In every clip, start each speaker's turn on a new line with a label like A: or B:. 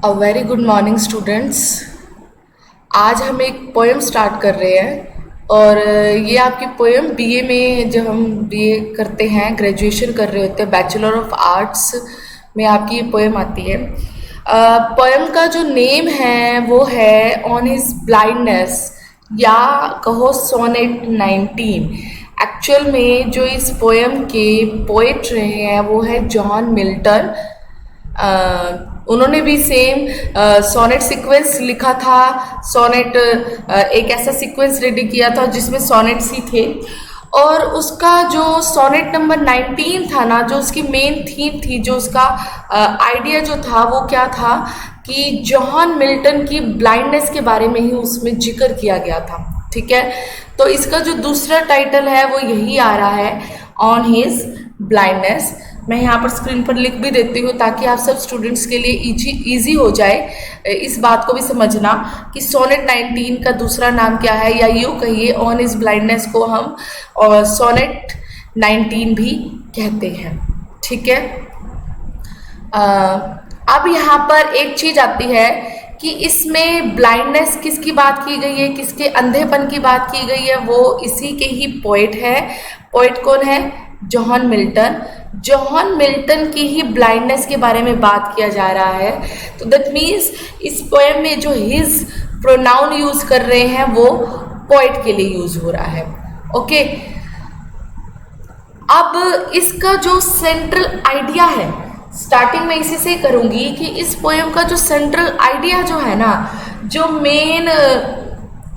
A: A very good morning students. आज हम एक पोएम स्टार्ट कर रहे हैं और ये आपकी पोएम बीए में, जब हम बीए करते हैं, ग्रेजुएशन कर रहे होते हैं, बैचलर ऑफ आर्ट्स में आपकी ये पोएम आती है। पोएम का जो नेम है वो है ऑन हिज ब्लाइंडनेस, या कहो सोनेट 19। एक्चुअल में जो इस पोएम के पोएट रहे हैं वो है जॉन मिल्टन। उन्होंने भी सेम सोनेट सीक्वेंस लिखा था। सोनेट एक ऐसा सीक्वेंस रेडी किया था जिसमें सोनेट्स ही थे, और उसका जो सोनेट नंबर 19 था ना, जो उसकी मेन थीम थी, जो उसका आइडिया जो था वो क्या था कि जॉन मिल्टन की ब्लाइंडनेस के बारे में ही उसमें जिक्र किया गया था। ठीक है, तो इसका जो दूसरा टाइटल है वो यही आ रहा है, ऑन हिज ब्लाइंडनेस। मैं यहाँ पर स्क्रीन पर लिख भी देती हूँ ताकि आप सब स्टूडेंट्स के लिए इजी हो जाए इस बात को भी समझना कि सोनेट 19 का दूसरा नाम क्या है, या यूँ कहिए ऑन हिज ब्लाइंडनेस को हम और सोनेट 19 भी कहते हैं। ठीक है, अब यहाँ पर एक चीज आती है कि इसमें ब्लाइंडनेस किसकी बात की गई है, किसके अंधेपन की बात की गई है, वो इसी के ही पोएट है। पोएट कौन है? John Milton. जॉन मिल्टन की ही ब्लाइंडनेस के बारे में बात किया जा रहा है। तो दैट मीन्स इस पोएम में जो हिज प्रोनाउन यूज कर रहे हैं वो पोएट के लिए यूज हो रहा है। ओके, अब इसका जो सेंट्रल आइडिया है, स्टार्टिंग में इसी से करूंगी कि इस पोएम का जो सेंट्रल आइडिया जो है ना, जो मेन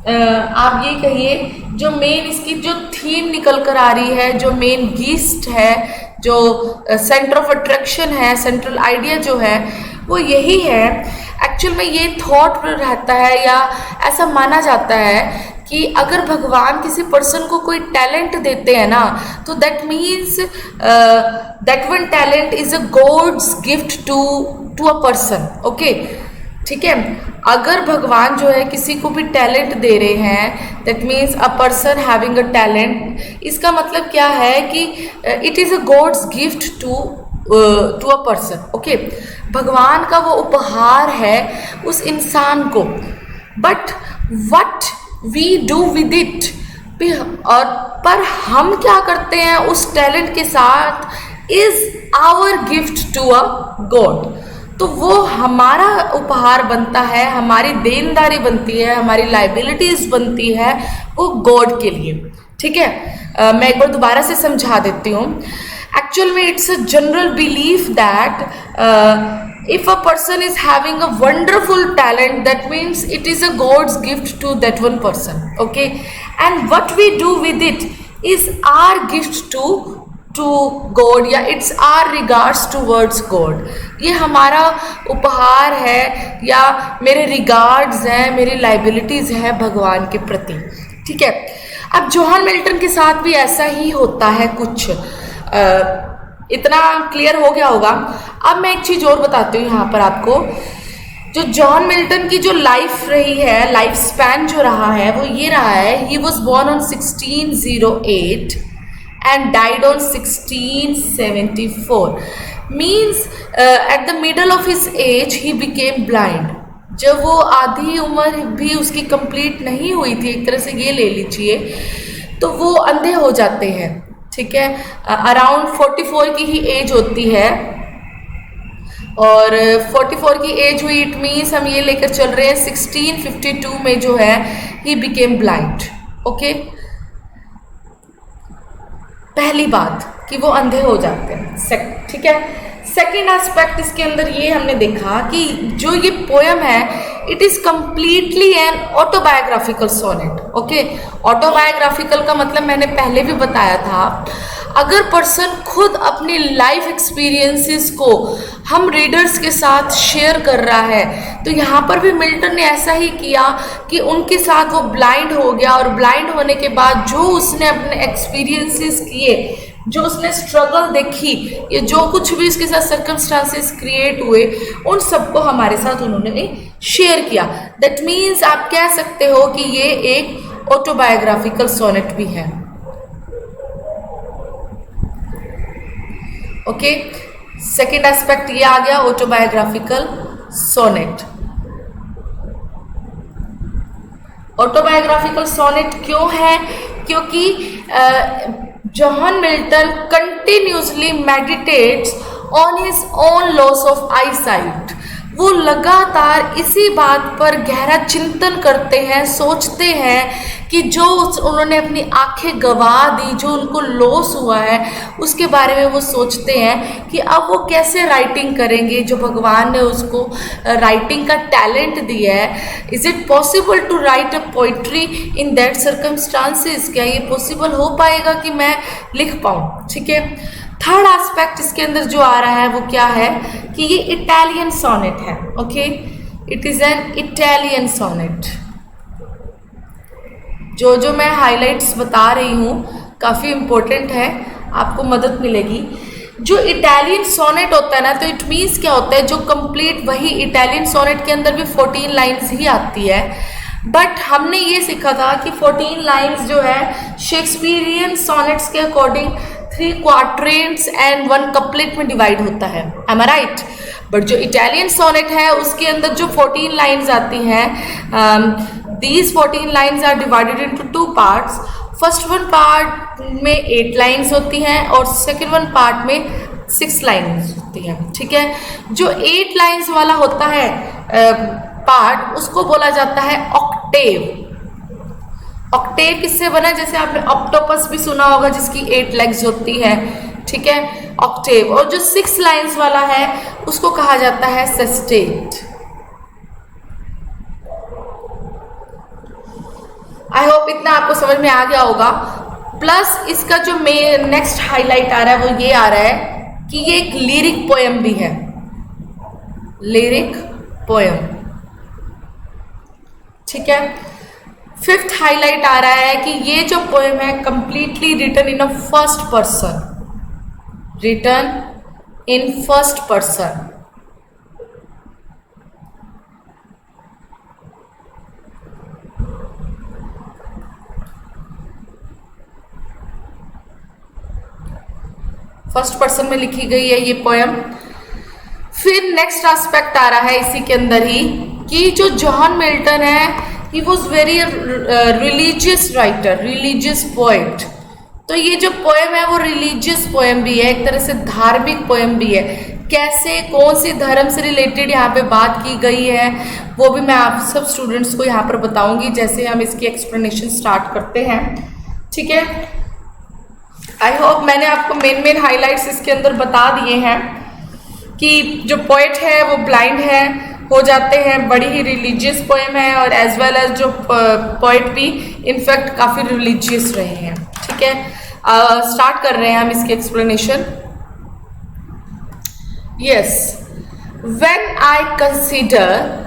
A: आप ये कहिए, जो मेन इसकी जो थीम निकल कर आ रही है, जो मेन गीस्ट है, जो सेंटर ऑफ अट्रैक्शन है, सेंट्रल आइडिया जो है वो यही है। एक्चुअल में ये थॉट रहता है, या ऐसा माना जाता है कि अगर भगवान किसी पर्सन को कोई टैलेंट देते हैं ना, तो that means that one talent is a God's gift to a person. Okay, ठीक है, अगर भगवान जो है किसी को भी टैलेंट दे रहे हैं, that means a person having a talent, इसका मतलब क्या है कि it is a God's gift to a person. Okay, भगवान का वो उपहार है उस इंसान को। But what we do with it, और पर हम क्या करते हैं उस टैलेंट के साथ, is our gift to a God. तो वो हमारा उपहार बनता है, हमारी देनदारी बनती है, हमारी लाइबिलिटीज बनती है वो गॉड के लिए। ठीक है, मैं एक बार दोबारा से समझा देती हूँ। एक्चुअल में it's a general belief that if a person is having a wonderful talent, that means it is a God's gift to that one person. Okay, and what we do with it is our gift to God, या it's our regards towards God। ये हमारा उपहार है, या मेरे regards हैं, मेरी liabilities है भगवान के प्रति। ठीक है, अब जॉन मिल्टन के साथ भी ऐसा ही होता है कुछ। इतना क्लियर हो गया होगा। अब मैं एक चीज और बताती हूँ यहाँ पर आपको। जो जॉन मिल्टन की जो लाइफ रही है, लाइफ स्पैन जो रहा है वो ये रहा है, he was born on 1608 and died on 1674। Means at the middle of his age he became blind. जब वो आधी उम्र भी उसकी कंप्लीट नहीं हुई थी, एक तरह से ये ले लीजिए, तो वो अंधे हो जाते हैं। ठीक है, अराउंड 44 की ही एज होती है, और 44 की एज हुई, इट मीन्स हम ये लेकर चल रहे हैं 1652 में जो है ही बिकेम ब्लाइंड। ओके, पहली बात कि वो अंधे हो जाते हैं। ठीक है, सेकेंड एस्पेक्ट इसके अंदर ये हमने देखा कि जो ये पोएम है, it is completely an autobiographical sonnet. Okay, autobiographical का मतलब मैंने पहले भी बताया था, अगर पर्सन खुद अपनी लाइफ एक्सपीरियंसेस को हम रीडर्स के साथ शेयर कर रहा है, तो यहाँ पर भी मिल्टन ने ऐसा ही किया कि उनके साथ वो ब्लाइंड हो गया, और ब्लाइंड होने के बाद जो उसने अपने एक्सपीरियंसेस किए, जो उसने स्ट्रगल देखी, ये जो कुछ भी उसके साथ सर्कमस्टांसेस क्रिएट हुए, उन सबको हमारे साथ उन्होंने शेयर किया। दैट मीन्स आप कह सकते हो कि ये एक ऑटोबायोग्राफिकल सोनेट भी है। ओके, सेकेंड एस्पेक्ट ये आ गया ऑटोबायोग्राफिकल। सोनेट। ऑटोबायोग्राफिकल सोनेट क्यों है? क्योंकि John Milton continuously meditates on his own loss of eyesight. वो लगातार इसी बात पर गहरा चिंतन करते हैं, सोचते हैं कि जो उन्होंने अपनी आंखें गंवा दी, जो उनको लॉस हुआ है, उसके बारे में वो सोचते हैं कि अब वो कैसे राइटिंग करेंगे, जो भगवान ने उसको राइटिंग का टैलेंट दिया है। Is it possible to write a poetry in that circumstances? क्या ये पॉसिबल हो पाएगा कि मैं लिख पाऊँ? ठीक है। थर्ड एस्पेक्ट इसके अंदर जो आ रहा है वो क्या है कि ये इटालियन सोनेट है। Okay, it is an Italian sonnet. जो मैं हाइलाइट्स बता रही हूँ काफ़ी इम्पोर्टेंट है, आपको मदद मिलेगी। जो इटालियन सोनेट होता है ना, तो इट मीन्स क्या होता है, जो कंप्लीट वही इटालियन सोनेट के अंदर भी 14 लाइन्स ही आती है, बट हमने ये सीखा था कि 14 लाइन्स जो है शेक्सपियरियन सोनेट्स के अकॉर्डिंग 3 क्वाड्रेंट्स एंड 1 कपलेट में डिवाइड होता है। Am I right? बट जो इटालियन सोनेट है उसके अंदर जो 14 लाइन्स आती हैं, these 14 lines are divided into 2 parts. First one part में 8 लाइन्स होती हैं और सेकेंड वन पार्ट में 6 लाइन्स होती हैं। ठीक है। जो 8 लाइन्स वाला होता है पार्ट, उसको बोला जाता है ऑक्टेव। ऑक्टेव किससे बना? जैसे आपने ऑक्टोपस भी सुना होगा जिसकी 8 लेग्स होती है। ठीक है, ऑक्टेव। और जो 6 लाइन्स वाला है उसको कहा जाता है सेस्टेट। आई होप इतना आपको समझ में आ गया होगा। प्लस इसका जो नेक्स्ट हाईलाइट आ रहा है वो ये आ रहा है कि ये एक लिरिक पोएम भी है। Lyric poem. ठीक है। 5th हाईलाइट आ रहा है कि ये जो पोएम है completely written in a first person. Written in first person. First person में लिखी गई है ये पोएम। फिर नेक्स्ट एस्पेक्ट आ रहा है इसी के अंदर ही कि जो जॉन मिल्टन है, he was very religious writer, religious poet। तो ये जो पोएम है वो रिलीजियस पोएम भी है, एक तरह से धार्मिक पोएम भी है। कैसे, कौन सी धर्म से रिलेटेड यहाँ पे बात की गई है वो भी मैं आप सब स्टूडेंट्स को यहाँ पर बताऊंगी जैसे हम इसकी एक्सप्लेनेशन स्टार्ट करते हैं। ठीक है। आई होप मैंने आपको मेन हाईलाइट्स इसके अंदर बता दिए हैं कि जो पोएट है वो ब्लाइंड है, हो जाते हैं, बड़ी ही रिलीजियस पोएम है, और एज वेल एज जो पोएट भी इनफैक्ट काफ़ी रिलीजियस रहे हैं। ठीक है। स्टार्ट कर रहे हैं हम इसकी explanation. Yes, when I consider,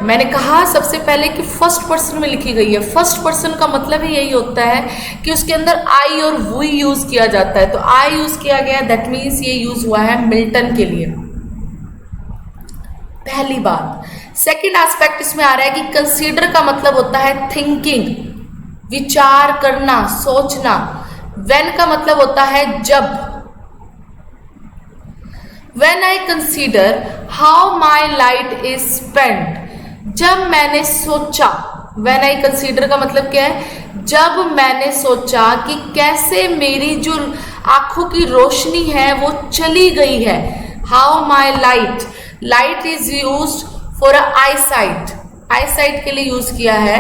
A: मैंने कहा सबसे पहले कि फर्स्ट पर्सन में लिखी गई है। फर्स्ट पर्सन का मतलब ही यही होता है कि उसके अंदर आई और वी यूज किया जाता है। तो आई यूज किया गया, दैट मीन्स ये यूज हुआ है मिल्टन के लिए। पहली बात। सेकंड एस्पेक्ट इसमें आ रहा है कि कंसीडर का मतलब होता है थिंकिंग, विचार करना, सोचना। व्हेन का मतलब होता है जब। When I consider how my light is spent, जब मैंने सोचा। व्हेन आई कंसीडर का मतलब क्या है? जब मैंने सोचा कि कैसे मेरी जो आंखों की रोशनी है वो चली गई है। How my light is used for I site के लिए यूज किया है।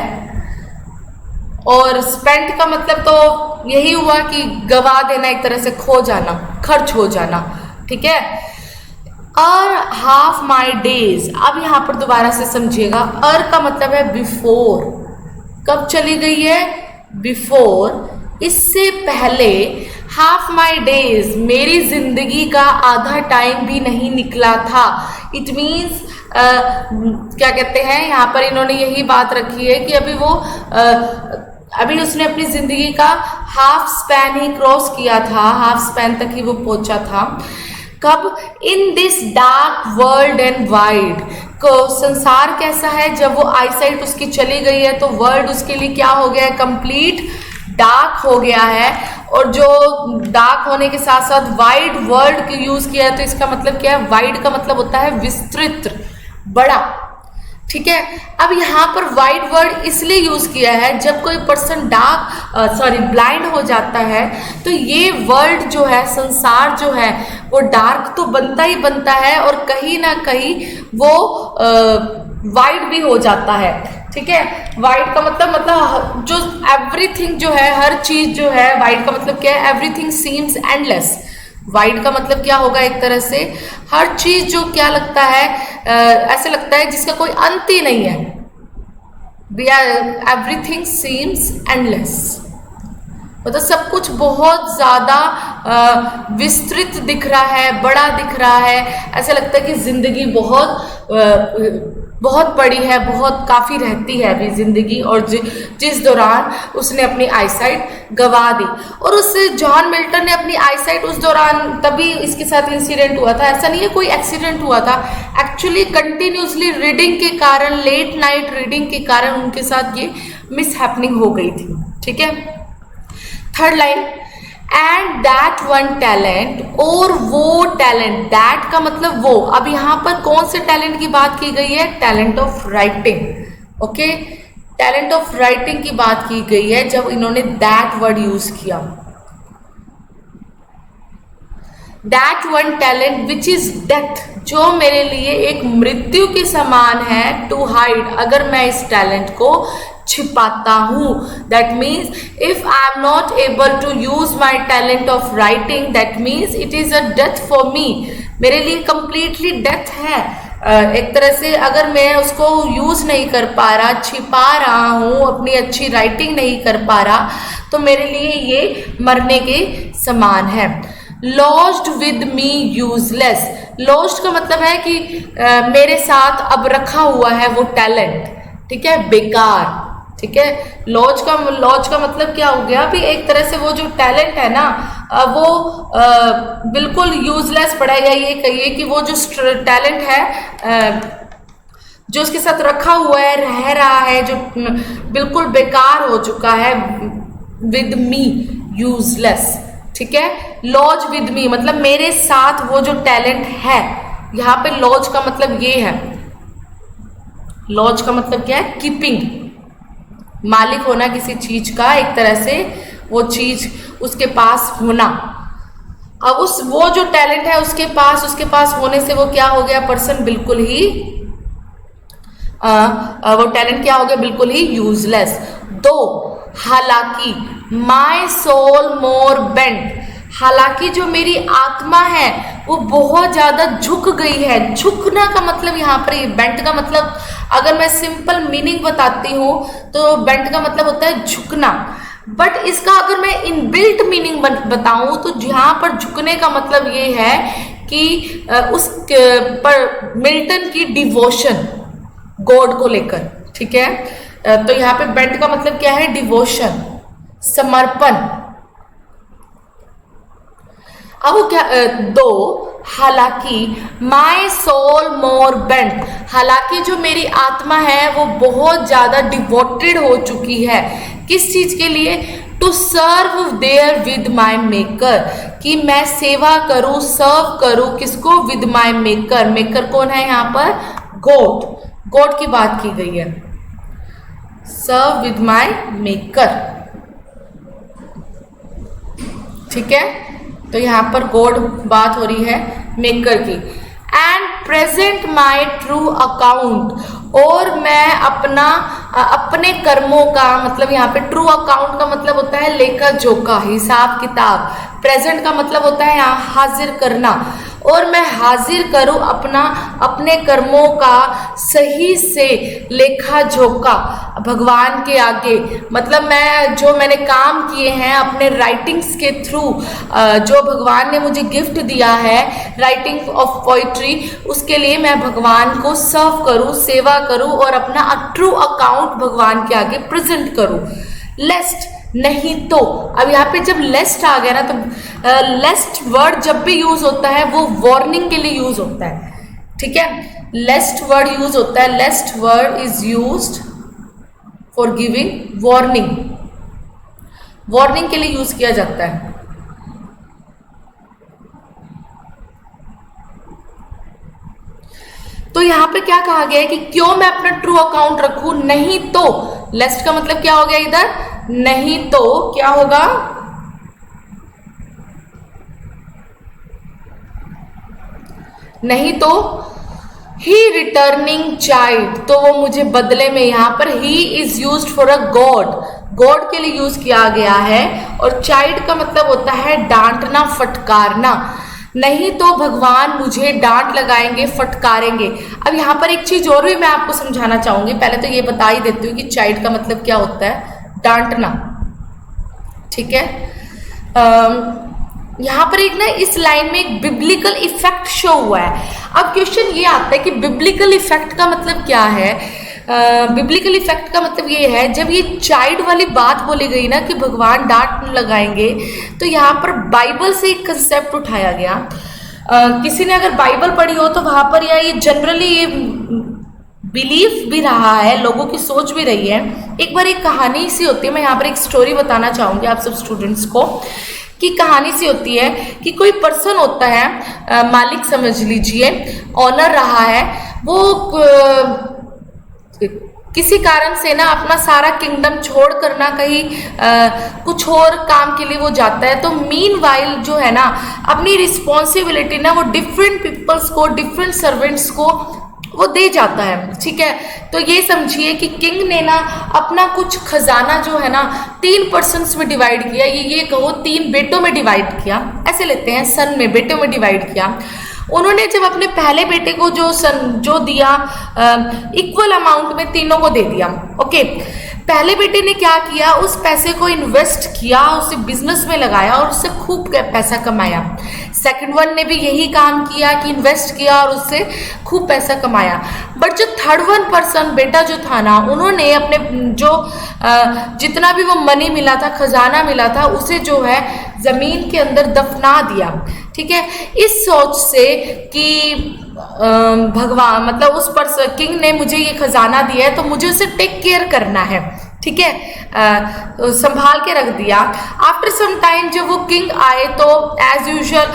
A: और स्पेंट का मतलब तो यही हुआ कि गवा देना, एक तरह से खो जाना, खर्च हो जाना। ठीक है। और हाफ माई डेज, अब यहां पर दोबारा से समझिएगा, और का मतलब है बिफोर। कब चली गई है? बिफोर, इससे पहले। हाफ माई डेज, मेरी जिंदगी का आधा टाइम भी नहीं निकला था। इट मीन्स क्या कहते हैं यहाँ पर, इन्होंने यही बात रखी है कि अभी उसने अपनी जिंदगी का हाफ स्पैन ही क्रॉस किया था, हाफ स्पैन तक ही वो पहुंचा था। कब? In this dark world and wide, को संसार कैसा है? जब वो आईसाइट उसकी चली गई है तो वर्ल्ड उसके लिए क्या हो गया है? कंप्लीट डार्क हो गया है। और जो डार्क होने के साथ साथ वाइड वर्ड यूज किया है, तो इसका मतलब क्या है? वाइड का मतलब होता है विस्तृत, बड़ा। ठीक है, अब यहाँ पर वाइड वर्ड इसलिए यूज किया है जब कोई पर्सन ब्लाइंड हो जाता है, तो ये वर्ल्ड जो है, संसार जो है, वो डार्क तो बनता ही बनता है और कहीं ना कहीं वो वाइड भी हो जाता है। ठीक है, वाइड का मतलब जो एवरीथिंग जो है, हर चीज जो है, वाइड का मतलब क्या है? Everything seems endless. वाइड का मतलब क्या होगा? एक तरह से हर चीज जो क्या लगता है, ऐसे लगता है जिसका कोई अंत ही नहीं है। एवरीथिंग सीम्स एंडलेस, मतलब सब कुछ बहुत ज्यादा विस्तृत दिख रहा है, बड़ा दिख रहा है। ऐसा लगता है कि जिंदगी बहुत बड़ी है, बहुत काफी रहती है अभी जिंदगी, और जिस दौरान उसने अपनी आईसाइट गवा दी। और उस जॉन मिल्टन ने अपनी आईसाइट उस दौरान, तभी इसके साथ इंसिडेंट हुआ था, ऐसा नहीं है कोई एक्सीडेंट हुआ था। एक्चुअली कंटिन्यूसली रीडिंग के कारण, लेट नाइट रीडिंग के कारण उनके साथ ये मिस हैपनिंग हो गई थी। ठीक है, third line, and that one talent, और वो टैलेंट, दैट का मतलब वो। अब यहां पर कौन से टैलेंट की बात की गई है? Talent of writing. Okay, talent of writing की बात की गई है जब इन्होंने दैट वर्ड यूज किया। That one talent which is death, जो मेरे लिए एक मृत्यु के समान है, टू हाइड, अगर मैं इस टैलेंट को छिपाता हूं। That means if I am not able to use my talent of writing, that means it is a death for me, मेरे लिए कंप्लीटली डेथ है। एक तरह से अगर मैं उसको यूज नहीं कर पा रहा, छिपा रहा हूं, अपनी अच्छी राइटिंग नहीं कर पा रहा, तो मेरे लिए ये मरने के समान है। Lost with me useless, lost का मतलब है कि मेरे साथ अब रखा हुआ है वो टैलेंट। ठीक है, बेकार। ठीक है, लॉज का मतलब क्या हो गया? अभी एक तरह से वो जो टैलेंट है ना, वो बिल्कुल यूजलेस पड़ा है, या ये कहिए कि वो जो टैलेंट है जो उसके साथ रखा हुआ है, रह रहा है, जो बिल्कुल बेकार हो चुका है। With me, useless. ठीक है, लॉज विद मी मतलब मेरे साथ वो जो टैलेंट है। यहां पे लॉज का मतलब ये है, लॉज का मतलब क्या है? कीपिंग, मालिक होना किसी चीज का, एक तरह से वो चीज उसके पास होना। अब वो जो टैलेंट है उसके पास होने से वो क्या हो गया? पर्सन बिल्कुल ही वो टैलेंट क्या हो गया? बिल्कुल ही यूजलेस। दो, हालांकि, माई सोल मोर बेंट, हालांकि जो मेरी आत्मा है वो बहुत ज्यादा झुक गई है। झुकना का मतलब यहाँ पर, बेंट का मतलब अगर मैं सिंपल मीनिंग बताती हूँ तो बेंट का मतलब होता है झुकना, बट इसका अगर मैं इनबिल्ट मीनिंग बताऊं तो यहाँ पर झुकने का मतलब ये है कि उस पर मिल्टन की डिवोशन गॉड को लेकर। ठीक है, तो यहाँ पे बेंट का मतलब क्या है? डिवोशन, समर्पण। अब क्या? दो, हालांकि, माई सोल मोर बेंट, हालांकि जो मेरी आत्मा है वो बहुत ज्यादा डिवोटेड हो चुकी है। किस चीज के लिए? To serve there with my maker, कि मैं सेवा करूं, सर्व करूं किसको? With my maker. मेकर कौन है यहाँ पर? गॉड, गॉड की बात की गई है। Serve with my maker. ठीक है, तो यहां पर गॉड बात हो रही है मेकर की। And present my true account, और मैं अपने कर्मों का मतलब यहाँ पे ट्रू अकाउंट का मतलब होता है लेखा जोखा, हिसाब किताब। प्रेजेंट का मतलब होता है यहाँ हाजिर करना, और मैं हाजिर करूं अपने कर्मों का सही से लेखा जोखा भगवान के आगे। मतलब मैंने काम किए हैं अपने राइटिंग्स के थ्रू, जो भगवान ने मुझे गिफ्ट दिया है राइटिंग ऑफ पोइट्री, उसके लिए मैं भगवान को सर्व करूं, सेवा करूं और अपना ट्रू अकाउंट भगवान के आगे प्रेजेंट करूं। लेस्ट, नहीं तो। अब यहाँ पे जब लेस्ट आ गया ना, तो लेस्ट वर्ड जब भी यूज होता है वो वार्निंग के लिए यूज होता है। ठीक है, लेस्ट वर्ड यूज होता है, lest word is used for giving warning. Warning के लिए यूज किया जाता है। तो यहां पे क्या कहा गया है कि क्यों मैं अपना ट्रू अकाउंट रखूं, नहीं तो, लेस्ट का मतलब क्या हो गया इधर, नहीं तो क्या होगा, नहीं तो ही रिटर्निंग चाइल्ड, तो वो मुझे बदले में, यहां पर he is used for a God, God के लिए यूज किया गया है। और चाइल्ड का मतलब होता है डांटना, फटकारना, नहीं तो भगवान मुझे डांट लगाएंगे, फटकारेंगे। अब यहाँ पर एक चीज और भी मैं आपको समझाना चाहूंगी, पहले तो ये बता ही देती हूँ कि चाइल्ड का मतलब क्या होता है, डांटना, ठीक है। यहाँ पर एक ना इस लाइन में एक बिब्लिकल इफेक्ट शो हुआ है। अब क्वेश्चन ये आता है कि बिब्लिकल इफेक्ट का मतलब क्या है। बिब्लिकल इफेक्ट का मतलब ये है, जब ये चाइल्ड वाली बात बोली गई ना कि भगवान डांट लगाएंगे, तो यहाँ पर बाइबल से एक कंसेप्ट उठाया गया। किसी ने अगर बाइबल पढ़ी हो तो वहां पर या ये जनरली ये बिलीफ भी रहा है, लोगों की सोच भी रही है। एक बार एक कहानी सी होती है, मैं यहाँ पर एक स्टोरी बताना चाहूंगी आप सब स्टूडेंट्स को, कि कहानी सी होती है कि कोई पर्सन होता है, मालिक समझ लीजिए, ऑनर रहा है, वो किसी कारण से ना अपना सारा किंगडम छोड़ कर ना कहीं कुछ और काम के लिए वो जाता है। तो मीनवाइल जो है ना अपनी रिस्पॉन्सिबिलिटी ना वो डिफरेंट पीपल्स को, डिफरेंट सर्वेंट्स को वो दे जाता है, ठीक है। तो ये समझिए कि किंग ने ना अपना कुछ खजाना जो है ना 3 पर्सन्स में डिवाइड किया, ये कहो 3 बेटों में डिवाइड किया, ऐसे लेते हैं, सन में, बेटों में डिवाइड किया। उन्होंने जब अपने पहले बेटे को जो दिया, इक्वल अमाउंट में तीनों को दे दिया, ओके। पहले बेटे ने क्या किया, उस पैसे को इन्वेस्ट किया, उसे बिजनेस में लगाया और उससे खूब पैसा कमाया। सेकंड वन ने भी यही काम किया कि इन्वेस्ट किया और उससे खूब पैसा कमाया। बट जो थर्ड वन पर्सन बेटा जो था ना, उन्होंने अपने जो जितना भी वो मनी मिला था, खजाना मिला था, उसे जो है जमीन के अंदर दफना दिया, ठीक है, इस सोच से कि भगवान मतलब उस पर्सन किंग ने मुझे ये खजाना दिया है तो मुझे उसे टेक केयर करना है, ठीक है, संभाल के रख दिया। आफ्टर सम टाइम जब वो किंग आए तो एज यूजुअल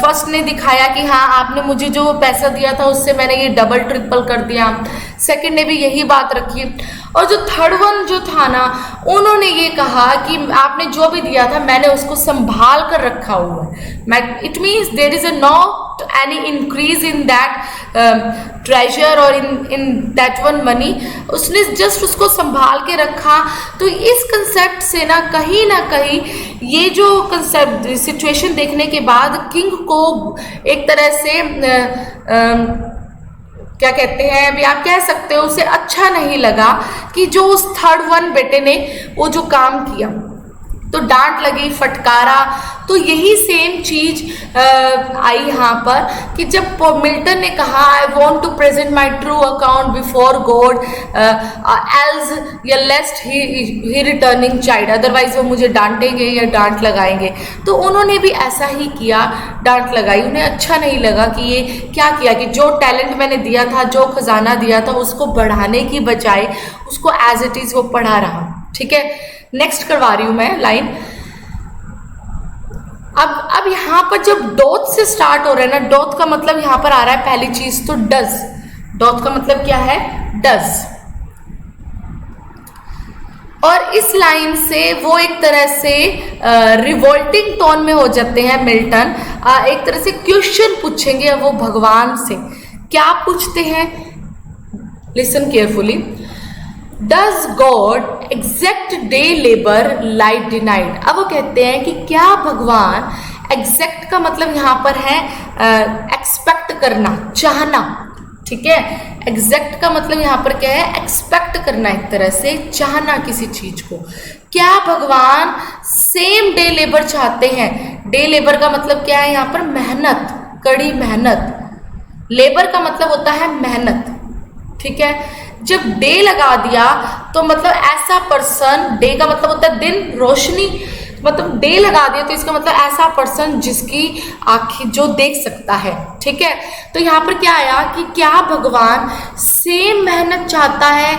A: फर्स्ट ने दिखाया कि हाँ आपने मुझे जो पैसा दिया था उससे मैंने ये डबल ट्रिपल कर दिया। सेकंड ने भी यही बात रखी और जो थर्ड वन जो था ना, उन्होंने ये कहा कि आपने जो भी दिया था मैंने उसको संभाल कर रखा हुआ है। It means there is a not any increase in that treasure और इन दैट वन मनी, उसने जस्ट उसको संभाल के रखा। तो इस कंसेप्ट से ना कहीं ये जो कंसेप्ट सिचुएशन देखने के बाद किंग को एक तरह से क्या कहते हैं, अभी आप कह सकते हो, उसे अच्छा नहीं लगा कि जो उस थर्ड वन बेटे ने वो जो काम किया, तो डांट लगी, फटकारा। तो यही सेम चीज आई यहाँ पर कि जब मिल्टन ने कहा I want to present my true account before God else या lest he returning child, otherwise वो मुझे डांटेंगे या डांट लगाएंगे। तो उन्होंने भी ऐसा ही किया, डांट लगाई। उन्हें अच्छा नहीं लगा कि ये क्या किया कि जो टैलेंट मैंने दिया था, जो खजाना दिया था, उसको बढ़ाने की बजाय उसको एज इट इज वो पढ़ा रहा, ठीक है। नेक्स्ट करवा रही हूं मैं लाइन। अब यहां पर जब डॉट से स्टार्ट हो रहा है ना, डॉट का मतलब यहां पर आ रहा है पहली चीज तो डज। डॉट का मतलब क्या है, डज। और इस लाइन से वो एक तरह से रिवोल्टिंग टोन में हो जाते हैं मिल्टन। एक तरह से क्वेश्चन पूछेंगे वो भगवान से। क्या पूछते हैं, listen carefully. Does God exact day labor lie denied? अब वो कहते हैं कि क्या भगवान, एग्जैक्ट का मतलब यहाँ पर है एक्सपेक्ट करना, चाहना, ठीक है। एग्जैक्ट का मतलब यहाँ पर क्या है, एक्सपेक्ट करना, एक तरह से चाहना किसी चीज को। क्या भगवान सेम डे लेबर चाहते हैं? डे लेबर का मतलब क्या है यहाँ पर, मेहनत, कड़ी मेहनत। लेबर का मतलब होता है मेहनत, ठीक है। जब डे लगा दिया तो मतलब ऐसा पर्सन, डे का मतलब होता है दिन, रोशनी, मतलब डे लगा दिया तो इसका मतलब ऐसा पर्सन जिसकी आंखें जो देख सकता है, ठीक है। तो यहाँ पर क्या आया कि क्या भगवान सेम मेहनत चाहता है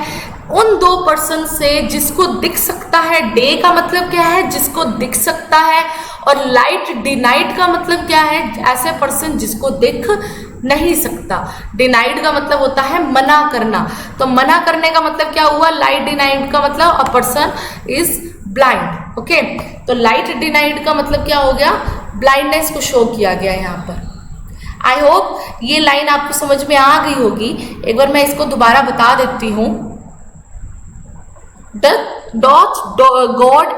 A: उन दो पर्सन से जिसको दिख सकता है। डे का मतलब क्या है? जिसको दिख सकता है। और लाइट डिनाइड का मतलब क्या है? ऐसे पर्सन जिसको दिख नहीं सकता। डिनाइड का मतलब होता है मना करना। तो मना करने का मतलब क्या हुआ? लाइट डिनाइड का मतलब a person is blind. Okay, तो लाइट डिनाइड का मतलब क्या हो गया? ब्लाइंडनेस को शो किया गया यहाँ पर। आई होप ये लाइन आपको समझ में आ गई होगी। एक बार मैं इसको दोबारा बता देती हूँ। Dot God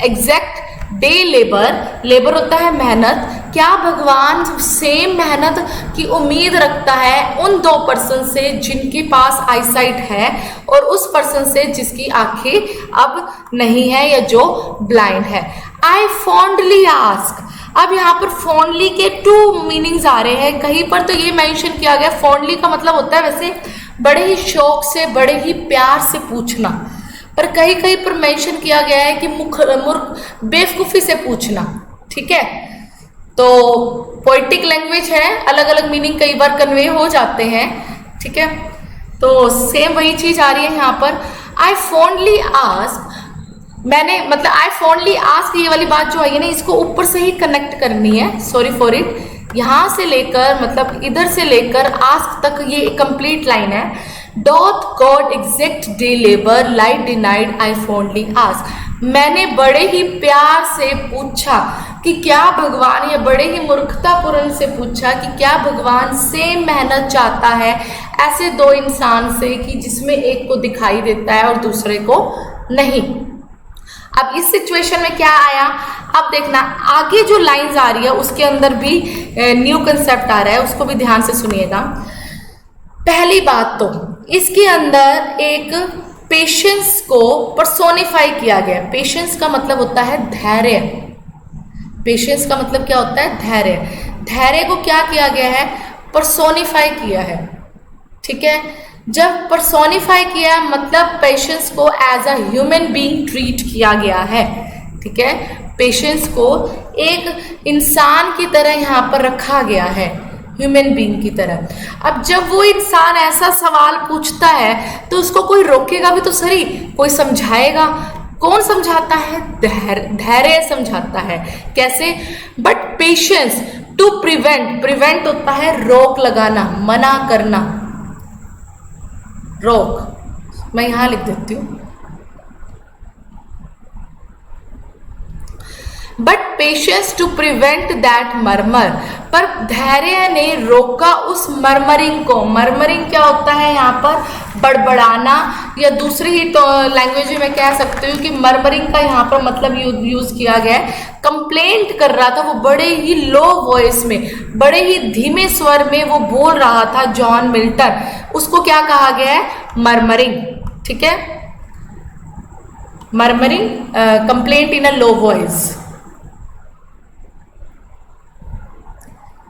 A: exact day labour, labour होता है मेहनत। क्या भगवान सेम मेहनत की उम्मीद रखता है उन दो पर्सन से जिनके पास आईसाइट है और उस पर्सन से जिसकी आंखें अब नहीं है या जो ब्लाइंड है। आई फॉन्डली आस्क, अब यहाँ पर फॉन्डली के टू मीनिंग्स आ रहे हैं। कहीं पर तो ये मेंशन किया गया, फॉन्डली का मतलब होता है वैसे बड़े ही शौक से, बड़े ही प्यार से पूछना, पर कहीं कहीं पर मेंशन किया गया है कि मूर्ख बेवकूफ़ी से पूछना। ठीक है, तो पोइटिक लैंग्वेज है, अलग अलग मीनिंग कई बार कन्वे हो जाते हैं। ठीक है, तो सेम वही चीज़ आ रही है यहाँ पर। आई फॉन्डली आस्क, मैंने मतलब आई फॉन्डली आस्क, ये वाली बात जो है ना, इसको ऊपर से ही कनेक्ट करनी है। सॉरी फॉर इट, यहाँ से लेकर मतलब इधर से लेकर आस्क तक ये कंप्लीट लाइन है। Doth God exact day labour light denied I fondly ask, मैंने बड़े ही प्यार से पूछा कि क्या भगवान, ये बड़े ही मूर्खतापूर्ण से पूछा कि क्या भगवान सेम मेहनत चाहता है ऐसे दो इंसान से कि जिसमें एक को दिखाई देता है और दूसरे को नहीं। अब इस सिचुएशन में क्या आया? अब देखना आगे जो लाइंस आ रही है उसके अंदर भी न्यू कंसेप्ट आ रहा है, उसको भी ध्यान से सुनिएगा। पहली बात तो इसके अंदर एक पेशेंस को पर्सोनिफाई किया गया। पेशेंस का मतलब होता है धैर्य। पेशेंस का मतलब क्या होता है? धैर्य। धैर्य को क्या किया गया है? पर्सोनिफाई किया है। ठीक है, जब पर्सोनिफाई किया मतलब पेशेंस को as a human being treat किया गया है। ठीक है, पेशेंस को एक इंसान की तरह यहाँ पर रखा गया है, ह्यूमन बीइंग की तरह। अब जब वो इंसान ऐसा सवाल पूछता है तो उसको कोई रोकेगा भी तो सही, कोई समझाएगा। कौन समझाता है? धैर्य समझाता है। कैसे? But patience to prevent, prevent होता है रोक लगाना, मना करना, रोक। मैं यहां लिख देती हूं, but patience to prevent that murmur, पर धैर्य ने रोका उस मर्मरिंग को। मर्मरिंग क्या होता है? यहाँ पर बड़बड़ाना, या दूसरी ही तो लैंग्वेज में मैं कह सकती हूँ कि मर्मरिंग का यहाँ पर मतलब यूज किया गया है। कंप्लेंट कर रहा था वो बड़े ही लो वॉइस में, बड़े ही धीमे स्वर में वो बोल रहा था जॉन मिल्टन, उसको क्या कहा गया है? मर्मरिंग। ठीक है, मर्मरिंग, कंप्लेंट इन अ लो वॉइस,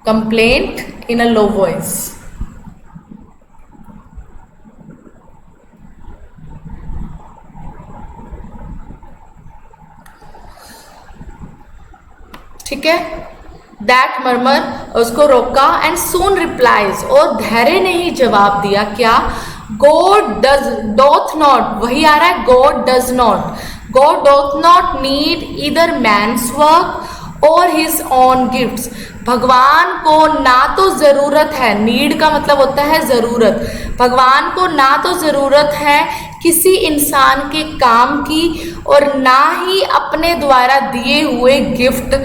A: कंप्लेंट इन अ लो वॉइस। ठीक है, दैट मर्मर, उसको रोका। एंड सून रिप्लाइज, और धैर्य ने ही जवाब दिया। क्या? गॉड डज डोथ नॉट, वही आ रहा है, God does not, God doth not need either man's work or his own gifts, भगवान को ना तो जरूरत है, नीड का मतलब होता है जरूरत, भगवान को ना तो जरूरत है किसी इंसान के काम की और ना ही अपने द्वारा दिए हुए गिफ्ट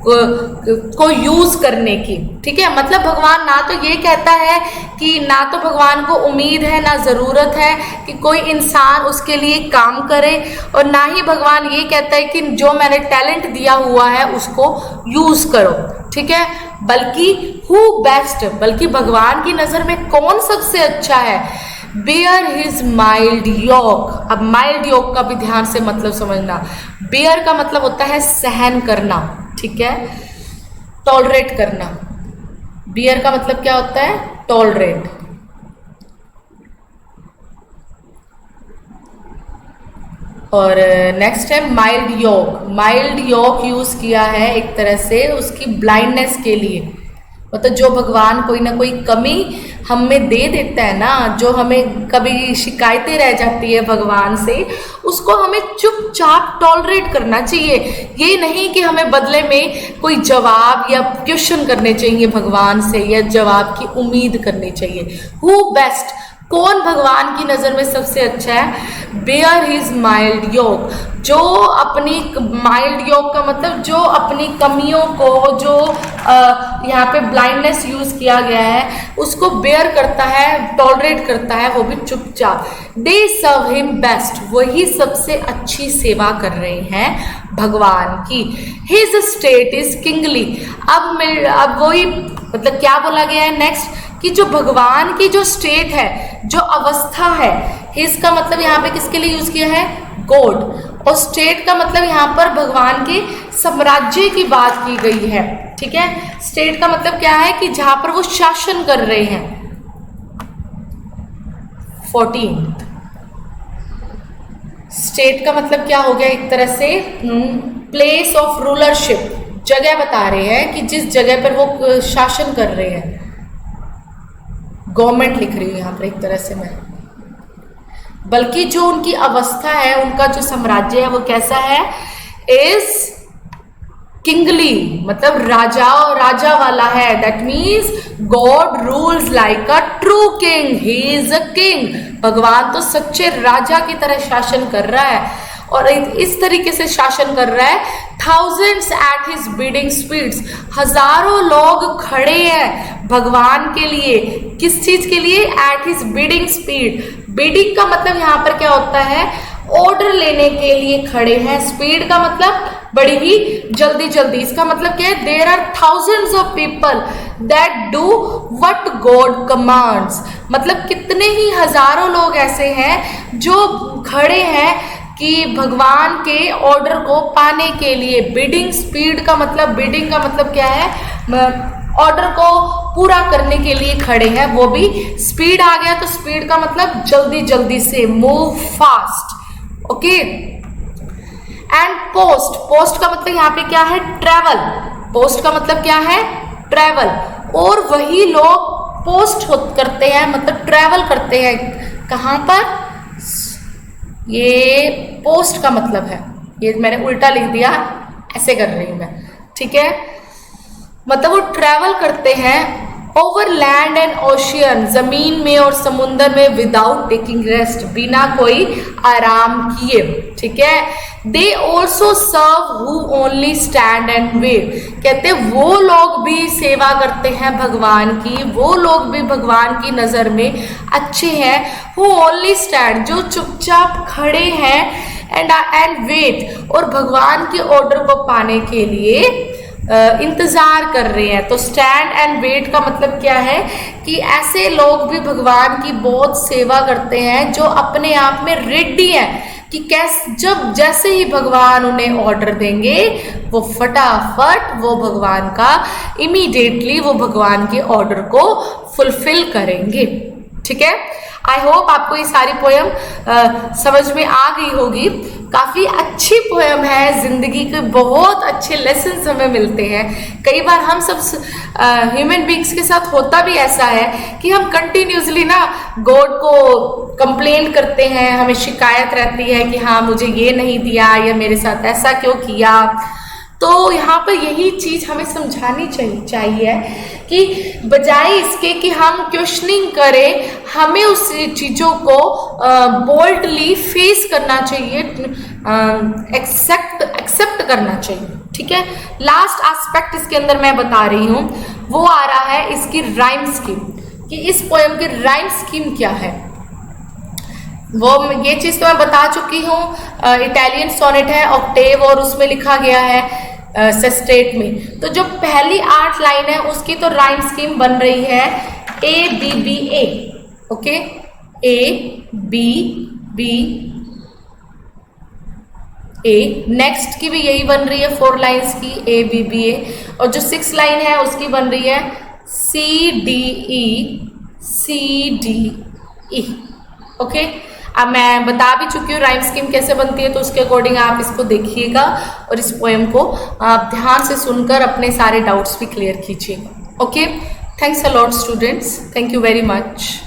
A: को यूज करने की। ठीक है, मतलब भगवान ना तो ये कहता है कि ना तो भगवान को उम्मीद है, ना जरूरत है कि कोई इंसान उसके लिए काम करे, और ना ही भगवान ये कहता है कि जो मैंने टैलेंट दिया हुआ है उसको यूज करो। ठीक है, बल्कि हु बेस्ट, बल्कि भगवान की नजर में कौन सबसे अच्छा है? बेयर हिज माइल्ड योक। अब माइल्ड योक का भी ध्यान से मतलब समझना। बेयर का मतलब होता है सहन करना। ठीक है, टॉलरेट करना। बियर का मतलब क्या होता है? टॉलरेट। और नेक्स्ट है माइल्ड योक। माइल्ड योक यूज किया है एक तरह से उसकी ब्लाइंडनेस के लिए, मतलब जो भगवान कोई ना कोई कमी हमें दे देता है ना, जो हमें कभी शिकायतें रह जाती है भगवान से, उसको हमें चुपचाप टॉलरेट करना चाहिए। ये नहीं कि हमें बदले में कोई जवाब या क्वेश्चन करने चाहिए भगवान से, या जवाब की उम्मीद करनी चाहिए। हु बेस्ट, कौन भगवान की नज़र में सबसे अच्छा है? बेयर हिज माइल्ड योग, जो अपनी माइल्ड योग का मतलब जो अपनी कमियों को, जो यहाँ पे ब्लाइंडनेस यूज किया गया है, उसको बेयर करता है, टॉलरेट करता है, वो भी चुपचाप। दे सर्व हिम बेस्ट, वही सबसे अच्छी सेवा कर रहे हैं भगवान की। हिज स्टेट इज किंगली, अब वही मतलब क्या बोला गया है नेक्स्ट, कि जो भगवान की जो स्टेट है, जो अवस्था है, हिज का मतलब यहाँ पे किसके लिए यूज किया है? गॉड। और स्टेट का मतलब यहाँ पर भगवान के साम्राज्य की बात की गई है। ठीक है, स्टेट का मतलब क्या है कि जहां पर वो शासन कर रहे हैं। 14 स्टेट का मतलब क्या हो गया? एक तरह से प्लेस ऑफ रूलरशिप, जगह बता रहे हैं कि जिस जगह पर वो शासन कर रहे हैं। गवर्नमेंट लिख रही हूँ यहाँ पर एक तरह से मैं, बल्कि जो उनकी अवस्था है, उनका जो साम्राज्य है वो कैसा है? इज किंगली, मतलब राजा वाला है। That means God rules like a true king, he is a king. भगवान तो सच्चे राजा की तरह शासन कर रहा है, और इस तरीके से शासन कर रहा है। Thousands at his bidding speeds, हजारों लोग खड़े हैं भगवान के लिए। किस चीज के लिए? At his bidding speed. Bidding का मतलब यहाँ पर क्या होता है? ऑर्डर लेने के लिए खड़े हैं। स्पीड का मतलब बड़ी ही जल्दी जल्दी। इसका मतलब क्या है? There are thousands of people that do what God commands, मतलब कितने ही हजारों लोग ऐसे हैं जो खड़े हैं कि भगवान के ऑर्डर को पाने के लिए। बिडिंग स्पीड का मतलब, बिडिंग का मतलब क्या है? ऑर्डर को पूरा करने के लिए खड़े हैं, वो भी स्पीड आ गया तो स्पीड का मतलब जल्दी जल्दी से, move fast. Okay, and post, post का मतलब यहाँ पे क्या है? ट्रेवल। पोस्ट का मतलब क्या है? ट्रेवल। और वही लोग पोस्ट करते हैं, मतलब ट्रेवल करते हैं कहाँ पर? ये पोस्ट का मतलब है, ये मैंने उल्टा लिख दिया, ऐसे कर रही हूं मैं। ठीक है, मतलब वो ट्रेवल करते हैं ओवर लैंड एंड ओशियन, जमीन में और समुद्र में, विदाउट टेकिंग रेस्ट, बिना कोई आराम किए। ठीक है, they also serve who only stand and wait, कहते वो लोग भी सेवा करते हैं भगवान की, वो लोग भी भगवान की नजर में अच्छे हैं। हु ओनली स्टैंड, जो चुपचाप खड़े हैं, एंड वेट, और भगवान के ऑर्डर को पाने के लिए इंतजार कर रहे हैं। तो स्टैंड एंड वेट का मतलब क्या है? कि ऐसे लोग भी भगवान की बहुत सेवा करते हैं जो अपने आप में रेडी हैं कि जब जैसे ही भगवान उन्हें ऑर्डर देंगे, वो फटाफट वो भगवान का इमीडिएटली वो भगवान के ऑर्डर को फुलफिल करेंगे। ठीक है, आई होप आपको ये सारी पोयम समझ में आ गई होगी। काफ़ी अच्छी पोयम है, जिंदगी के बहुत अच्छे लेसन हमें मिलते हैं। कई बार हम सब ह्यूमन बींग्स के साथ होता भी ऐसा है कि हम कंटिन्यूसली ना गॉड को कंप्लेन करते हैं, हमें शिकायत रहती है कि हाँ मुझे ये नहीं दिया, या मेरे साथ ऐसा क्यों किया। तो यहाँ पर यही चीज़ हमें समझानी चाहिए कि बजाय इसके कि हम क्वेश्चनिंग करें, हमें उस चीज़ों को बोल्डली फेस करना चाहिए, एक्सेप्ट करना चाहिए। ठीक है, लास्ट एस्पेक्ट इसके अंदर मैं बता रही हूँ, वो आ रहा है इसकी राइम स्कीम, कि इस पोएम की राइम स्कीम क्या है। वो ये चीज़ तो मैं बता चुकी हूँ। इटालियन सोनेट है, ऑक्टेव, और उसमें लिखा गया है सेस्टेट में। तो जो पहली 8 लाइन है उसकी तो राइम स्कीम बन रही है ABBA। Okay, ABBA। नेक्स्ट की भी यही बन रही है 4 लाइन्स की, ABBA। और जो 6 लाइन है उसकी बन रही है CDE। ओके, अब मैं बता भी चुकी हूँ राइम स्कीम कैसे बनती है, तो उसके अकॉर्डिंग आप इसको देखिएगा और इस पोएम को आप ध्यान से सुनकर अपने सारे डाउट्स भी क्लियर कीजिएगा। Okay, thanks a lot students, thank you very much.